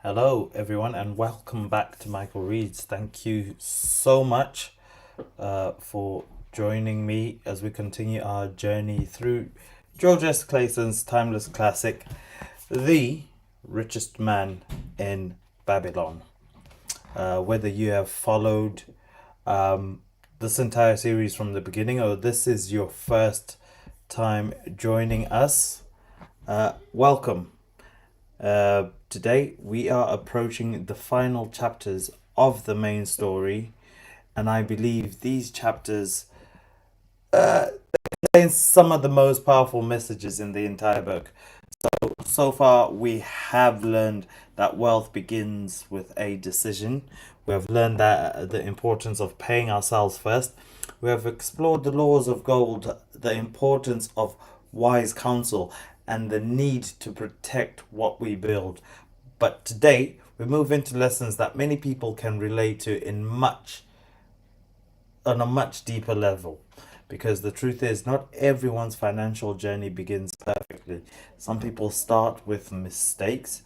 Hello, everyone, and welcome back to Michael Reads. Thank you so much for joining me as we continue our journey through Georges Clason's timeless classic, The Richest Man in Babylon. Whether you have followed this entire series from the beginning or this is your first time joining us, welcome. Today we are approaching the final chapters of the main story, and I believe these chapters contain some of the most powerful messages in the entire book. So far, we have learned that wealth begins with a decision. We have learned that the importance of paying ourselves first. We have explored the laws of gold, the importance of wise counsel, and the need to protect what we build. But today, we move into lessons that many people can relate to on a much deeper level. Because the truth is, not everyone's financial journey begins perfectly. Some people start with mistakes,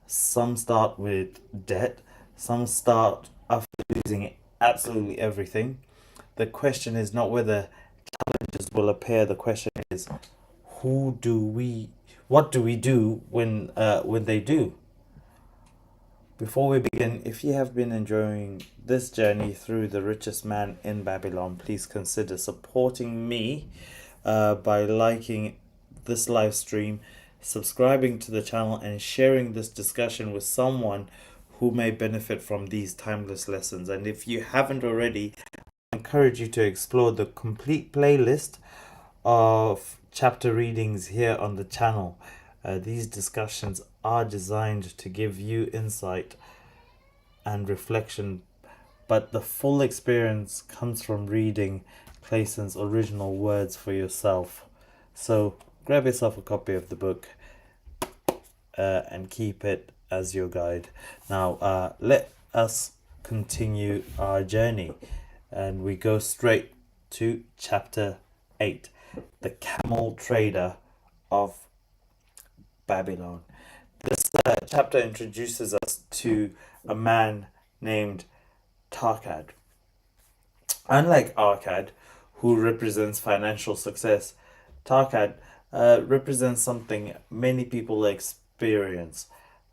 some start with debt, some start after losing absolutely everything. The question is not whether challenges will appear, the question is who do we what do we do when they do? Before we begin, if you have been enjoying this journey through The Richest Man in Babylon, please consider supporting me by liking this live stream, subscribing to the channel, and sharing this discussion with someone who may benefit from these timeless lessons. And if you haven't already, I encourage you to explore the complete playlist of chapter readings here on the channel. These discussions are designed to give you insight and reflection, but the full experience comes from reading Clason's original words for yourself. So grab yourself a copy of the book and keep it as your guide. Now, let us continue our journey, and we go straight to chapter 8, The Camel Trader of Babylon. This chapter introduces us to a man named Tarkad. Unlike Arkad, who represents financial success, Tarkad represents something many people experience: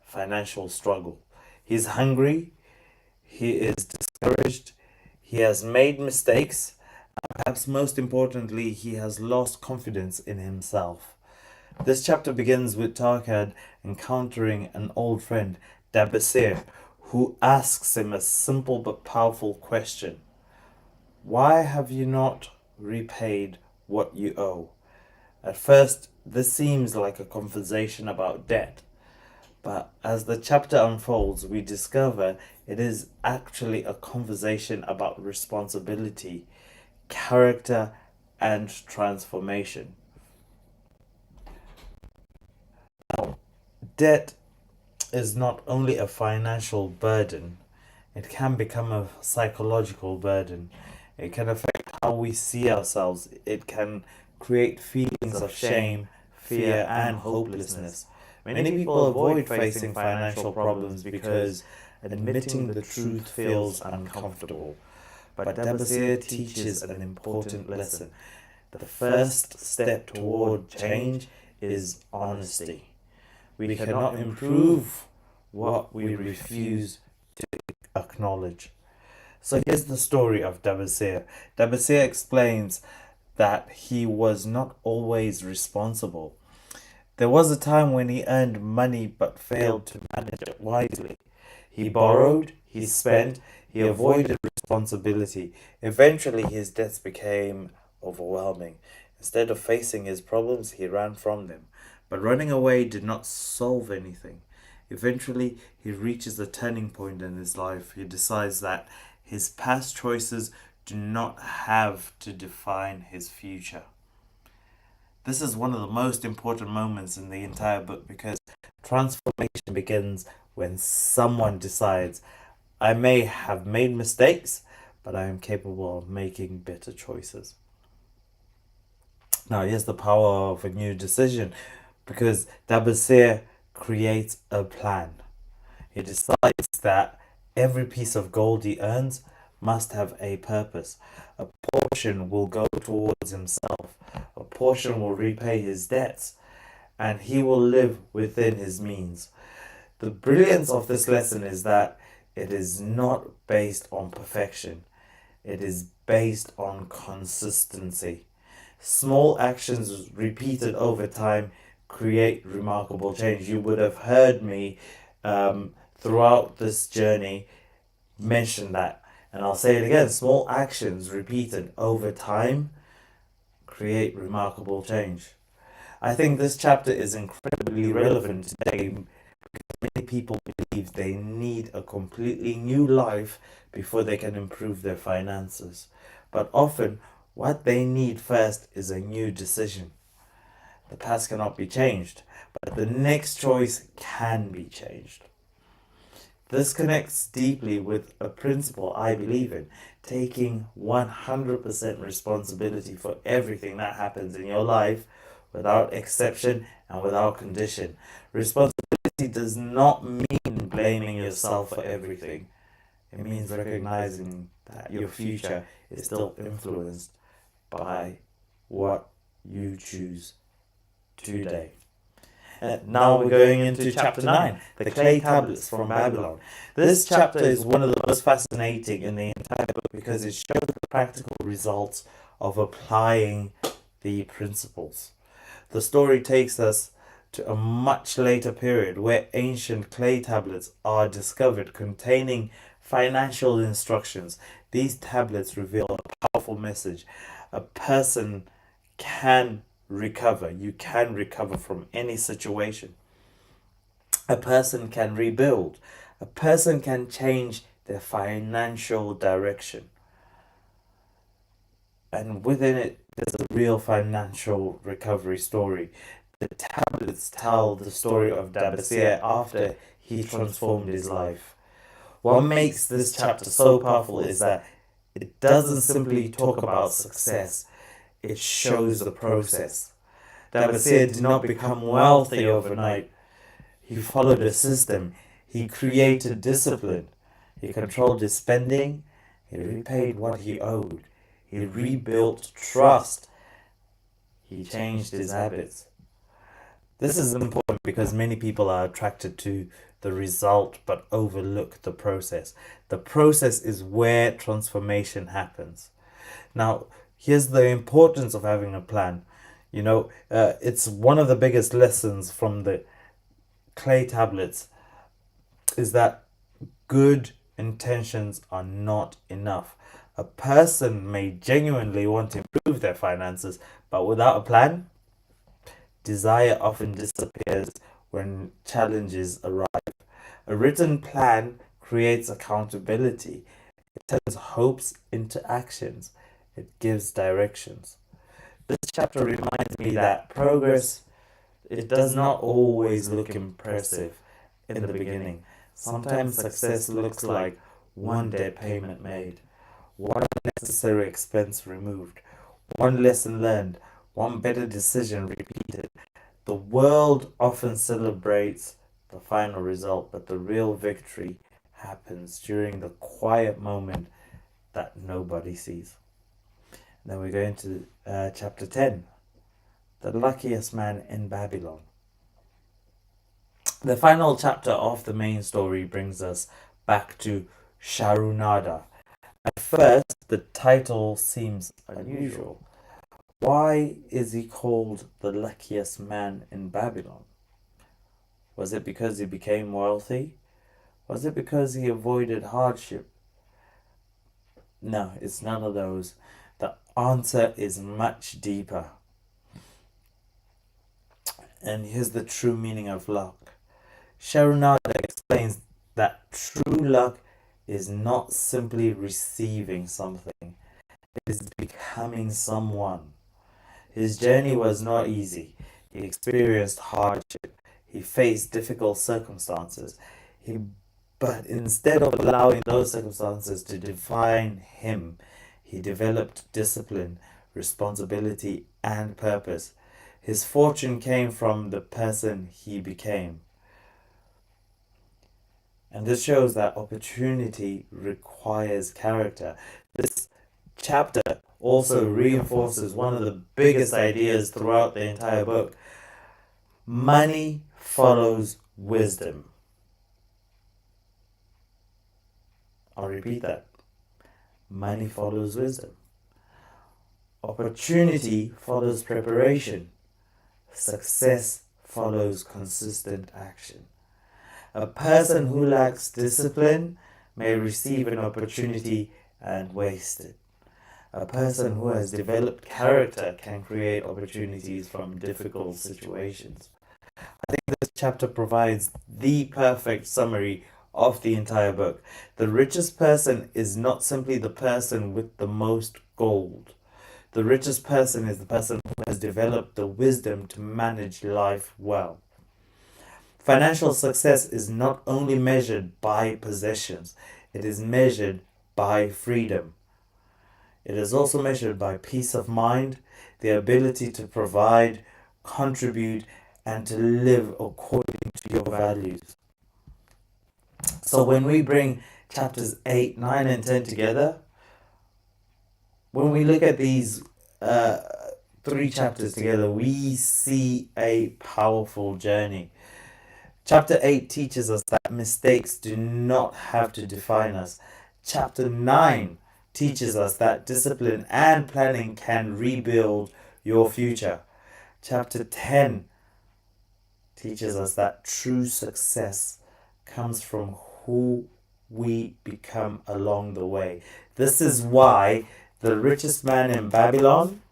financial struggle. He's hungry, he is discouraged, he has made mistakes, and perhaps most importantly, he has lost confidence in himself. This chapter begins with Tarkad encountering an old friend, Dabasir, who asks him a simple but powerful question: why have you not repaid what you owe? At first, this seems like a conversation about debt, but as the chapter unfolds, we discover it is actually a conversation about responsibility, character, and transformation. Now, debt is not only a financial burden, it can become a psychological burden. It can affect how we see ourselves. It can create feelings of shame, fear, and hopelessness. Many people avoid facing financial problems because admitting the truth feels uncomfortable. But Dabasir teaches an important lesson. The first step toward change is honesty. We cannot improve what we refuse to acknowledge. So here's the story of Dabasir. Dabasir explains that he was not always responsible. There was a time when he earned money but failed to manage it wisely. He borrowed, he spent, he avoided responsibility. Eventually, his debts became overwhelming. Instead of facing his problems, he ran from them. But running away did not solve anything. Eventually, he reaches a turning point in his life. He decides that his past choices do not have to define his future. This is one of the most important moments in the entire book because transformation begins when someone decides, I may have made mistakes, but I am capable of making better choices. Now, here's the power of a new decision because Dabasir creates a plan. He decides that every piece of gold he earns must have a purpose. A portion will go towards himself, a portion will repay his debts, and he will live within his means. The brilliance of this lesson is that it is not based on perfection, it is based on consistency. Small actions repeated over time create remarkable change. You would have heard me throughout this journey mention that, and I'll say it again: small actions repeated over time create remarkable change. I think this chapter is incredibly relevant today. Many people believe they need a completely new life before they can improve their finances. But often, what they need first is a new decision. The past cannot be changed, but the next choice can be changed. This connects deeply with a principle I believe in: taking 100% responsibility for everything that happens in your life without exception and without condition. Responsibility does not mean blaming yourself for everything. It means recognizing that your future is still influenced by what you choose today. Now we're going into chapter 9, the clay tablets from Babylon. This chapter is one of the most fascinating in the entire book because it shows the practical results of applying the principles. The story takes us to a much later period where ancient clay tablets are discovered containing financial instructions. These tablets reveal a powerful message. A person can recover. You can recover from any situation. A person can rebuild. A person can change their financial direction. And within it, there's a real financial recovery story. The tablets tell the story of Dabasir after he transformed his life. What makes this chapter so powerful is that it doesn't simply talk about success, it shows the process. Dabasir did not become wealthy overnight. He followed a system. He created discipline. He controlled his spending. He repaid what he owed. He rebuilt trust. He changed his habits. This is important because many people are attracted to the result but overlook the process. The process is where transformation happens. Now, here's the importance of having a plan. It's one of the biggest lessons from the clay tablets is that good intentions are not enough. A person may genuinely want to improve their finances, but without a plan, desire often disappears when challenges arrive. A written plan creates accountability. It turns hopes into actions. It gives directions. This chapter reminds me that progress, it does not always look impressive in the beginning. Sometimes success looks like one debt payment made, one unnecessary expense removed, one lesson learned, one better decision repeated. The world often celebrates the final result, but the real victory happens during the quiet moment that nobody sees. Then we go into chapter 10, the luckiest man in Babylon. The final chapter of the main story brings us back to Sharunada. At first, the title seems unusual. Why is he called the luckiest man in Babylon? Was it because he became wealthy? Was it because he avoided hardship? No, it's none of those. The answer is much deeper. And here's the true meaning of luck. Sharunada explains that true luck is not simply receiving something, it is becoming someone. His journey was not easy. He experienced hardship. He faced difficult circumstances. But instead of allowing those circumstances to define him, he developed discipline, responsibility, and purpose. His fortune came from the person he became. And this shows that opportunity requires character. This chapter also reinforces one of the biggest ideas throughout the entire book. Money follows wisdom. I'll repeat that. Money follows wisdom. Opportunity follows preparation. Success follows consistent action. A person who lacks discipline may receive an opportunity and waste it. A person who has developed character can create opportunities from difficult situations. I think this chapter provides the perfect summary of the entire book. The richest person is not simply the person with the most gold. The richest person is the person who has developed the wisdom to manage life well. Financial success is not only measured by possessions, it is measured by freedom. It is also measured by peace of mind, the ability to provide, contribute, and to live according to your values. So when we bring chapters 8, 9, and 10 together, when we look at these three chapters together, we see a powerful journey. Chapter 8 teaches us that mistakes do not have to define us. Chapter 9 teaches us that discipline and planning can rebuild your future. Chapter 10 teaches us that true success comes from who we become along the way. This is why The Richest Man in Babylon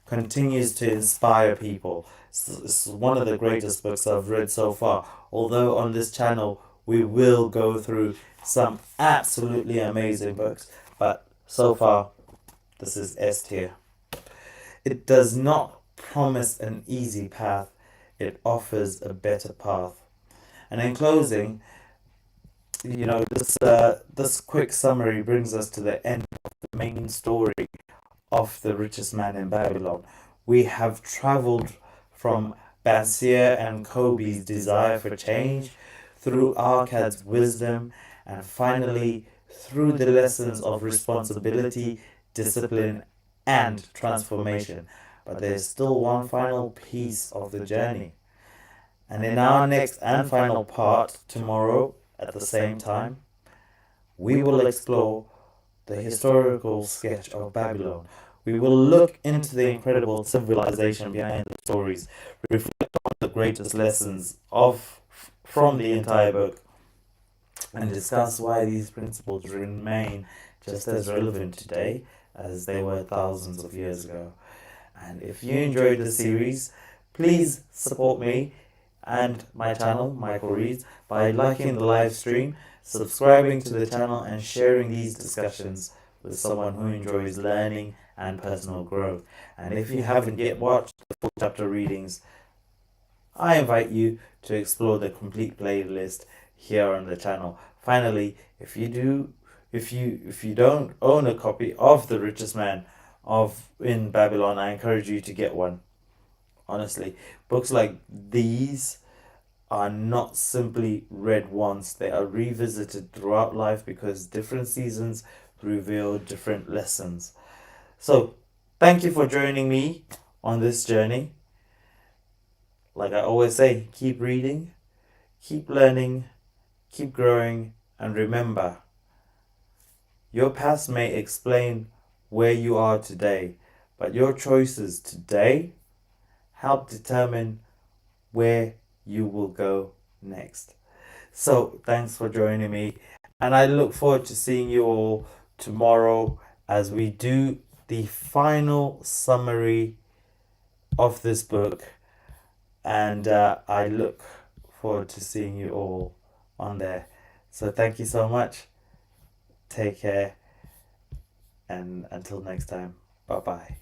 continues to inspire people. It's one of the greatest books I've read so far. Although on this channel we will go through some absolutely amazing books, but so far this is S tier. It does not promise an easy path, it offers a better path. And in closing, this quick summary brings us to the end of the main story of The Richest Man in Babylon. We have traveled from Bansir and Kobe's desire for change, through Arkad's wisdom, and finally through the lessons of responsibility, discipline, and transformation. But there's still one final piece of the journey. And in our next and final part, tomorrow at the same time, we will explore the historical sketch of Babylon. We will look into the incredible civilization behind the stories, reflect on the greatest lessons from the entire book, and discuss why these principles remain just as relevant today as they were thousands of years ago. And if you enjoyed the series, please support me and my channel, Michael Reads, by liking the live stream, subscribing to the channel, and sharing these discussions with someone who enjoys learning and personal growth. And if you haven't yet watched the full chapter readings, I invite you to explore the complete playlist here on the channel. Finally, if you don't own a copy of The Richest Man in Babylon, I encourage you to get one. Honestly, books like these are not simply read once, they are revisited throughout life because different seasons reveal different lessons. So, thank you for joining me on this journey. Like I always say, keep reading, keep learning, keep growing, and remember, your past may explain where you are today, but your choices today help determine where you will go next. So thanks for joining me, and I look forward to seeing you all tomorrow as we do the final summary of this book, and I look forward to seeing you all on there. So thank you so much, take care, and until next time, bye bye.